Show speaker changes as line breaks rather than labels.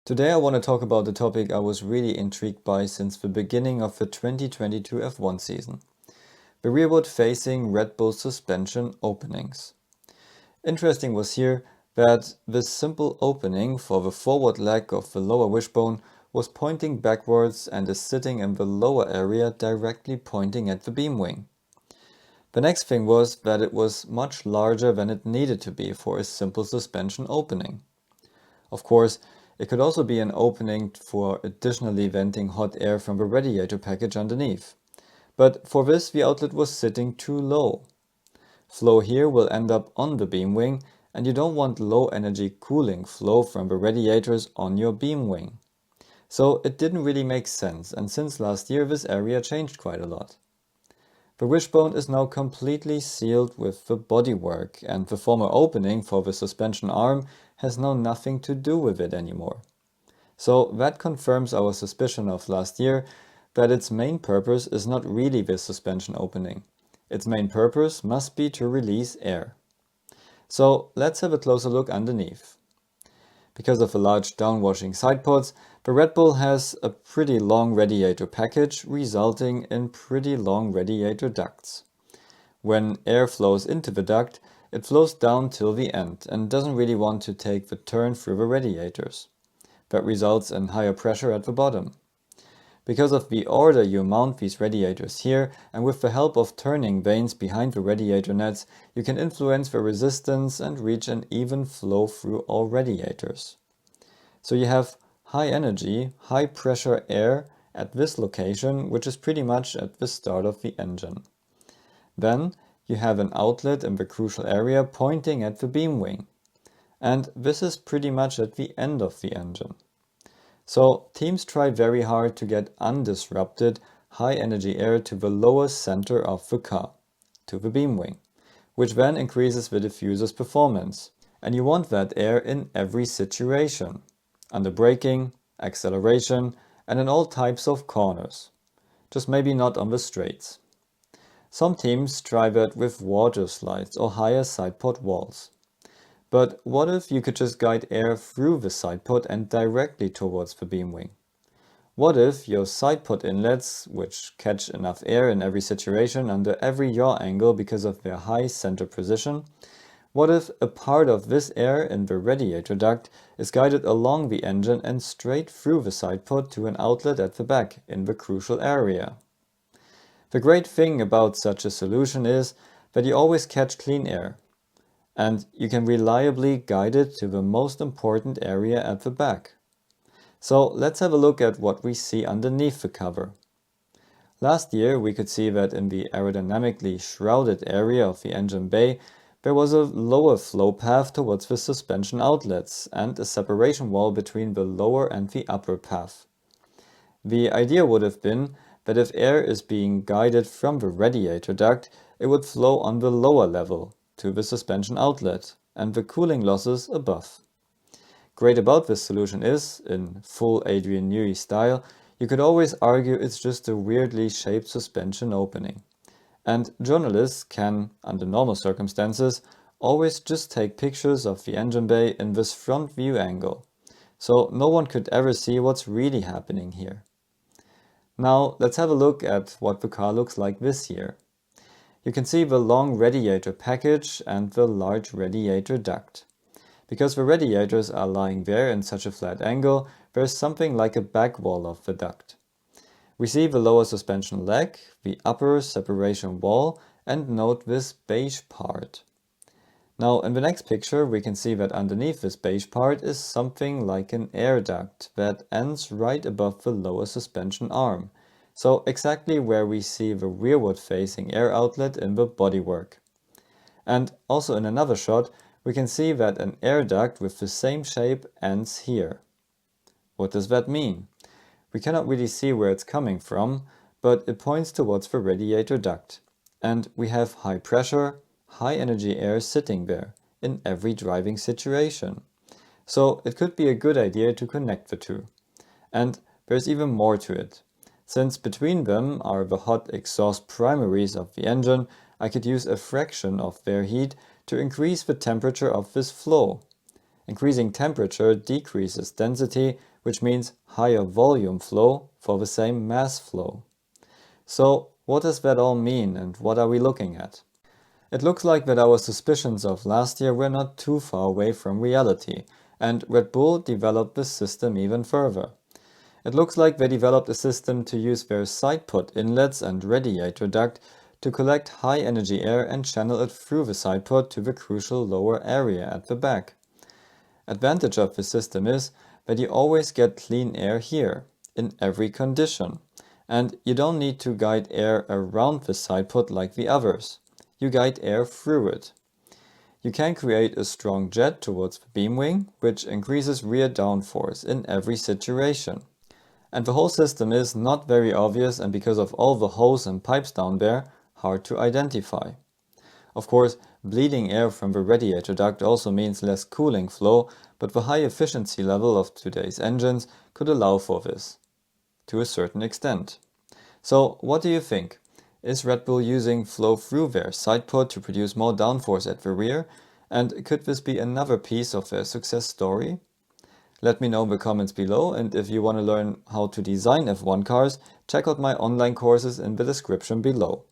Today I want to talk about the topic I was really intrigued by since the beginning of the 2022 F1 season. The rearward-facing Red Bull suspension openings. Interesting was here that this simple opening for the forward leg of the lower wishbone was pointing backwards and is sitting in the lower area directly pointing at the beam wing. The next thing was that it was much larger than it needed to be for a simple suspension opening. Of course, it could also be an opening for additionally venting hot air from the radiator package underneath. But for this, the outlet was sitting too low. Flow here will end up on the beam wing, and you don't want low energy cooling flow from the radiators on your beam wing. So it didn't really make sense, and since last year this area changed quite a lot. The wishbone is now completely sealed with the bodywork, and the former opening for the suspension arm has now nothing to do with it anymore. So that confirms our suspicion of last year that its main purpose is not really this suspension opening. Its main purpose must be to release air. So let's have a closer look underneath. Because of the large downwashing side pods, the Red Bull has a pretty long radiator package, resulting in pretty long radiator ducts. When air flows into the duct, it flows down till the end and doesn't really want to take the turn through the radiators. That results in higher pressure at the bottom. Because of the order you mount these radiators here, and with the help of turning vanes behind the radiator nets, you can influence the resistance and reach an even flow through all radiators. So you have high energy, high pressure air at this location, which is pretty much at the start of the engine. Then you have an outlet in the crucial area pointing at the beam wing. And this is pretty much at the end of the engine. So teams try very hard to get undisrupted high energy air to the lower center of the car, to the beam wing, which then increases the diffuser's performance. And you want that air in every situation, under braking, acceleration, and in all types of corners, just maybe not on the straights. Some teams try that with water slides or higher side pod walls. But what if you could just guide air through the side pod and directly towards the beam wing? What if your side pod inlets, which catch enough air in every situation under every yaw angle because of their high center position, what if a part of this air in the radiator duct is guided along the engine and straight through the side pod to an outlet at the back in the crucial area? The great thing about such a solution is that you always catch clean air, and you can reliably guide it to the most important area at the back. So let's have a look at what we see underneath the cover. Last year we could see that in the aerodynamically shrouded area of the engine bay there was a lower flow path towards the suspension outlets and a separation wall between the lower and the upper path. The idea would have been that if air is being guided from the radiator duct, it would flow on the lower level to the suspension outlet and the cooling losses above. Great about this solution is, in full Adrian Newey style, you could always argue it's just a weirdly shaped suspension opening. And journalists can, under normal circumstances, always just take pictures of the engine bay in this front view angle, so no one could ever see what's really happening here. Now let's have a look at what the car looks like this year. You can see the long radiator package and the large radiator duct. Because the radiators are lying there in such a flat angle, there's something like a back wall of the duct. We see the lower suspension leg, the upper separation wall, and note this beige part. Now in the next picture we can see that underneath this beige part is something like an air duct that ends right above the lower suspension arm. So exactly where we see the rearward facing air outlet in the bodywork. And also in another shot we can see that an air duct with the same shape ends here. What does that mean? We cannot really see where it's coming from, but it points towards the radiator duct. And we have high pressure, high energy air sitting there in every driving situation. So it could be a good idea to connect the two. And there's even more to it. Since between them are the hot exhaust primaries of the engine, I could use a fraction of their heat to increase the temperature of this flow. Increasing temperature decreases density, which means higher volume flow for the same mass flow. So what does that all mean and what are we looking at? It looks like that our suspicions of last year were not too far away from reality, and Red Bull developed this system even further. It looks like they developed a system to use their side pod inlets and radiator duct to collect high energy air and channel it through the side pod to the crucial lower area at the back. Advantage of the system is that you always get clean air here, in every condition, and you don't need to guide air around the side pod like the others. You guide air through it. You can create a strong jet towards the beam wing, which increases rear downforce in every situation. And the whole system is not very obvious, and because of all the hose and pipes down there, hard to identify. Of course, bleeding air from the radiator duct also means less cooling flow, but the high efficiency level of today's engines could allow for this, to a certain extent. So, what do you think? Is Red Bull using flow through their side pod to produce more downforce at the rear? And could this be another piece of their success story? Let me know in the comments below, and if you want to learn how to design F1 cars, check out my online courses in the description below.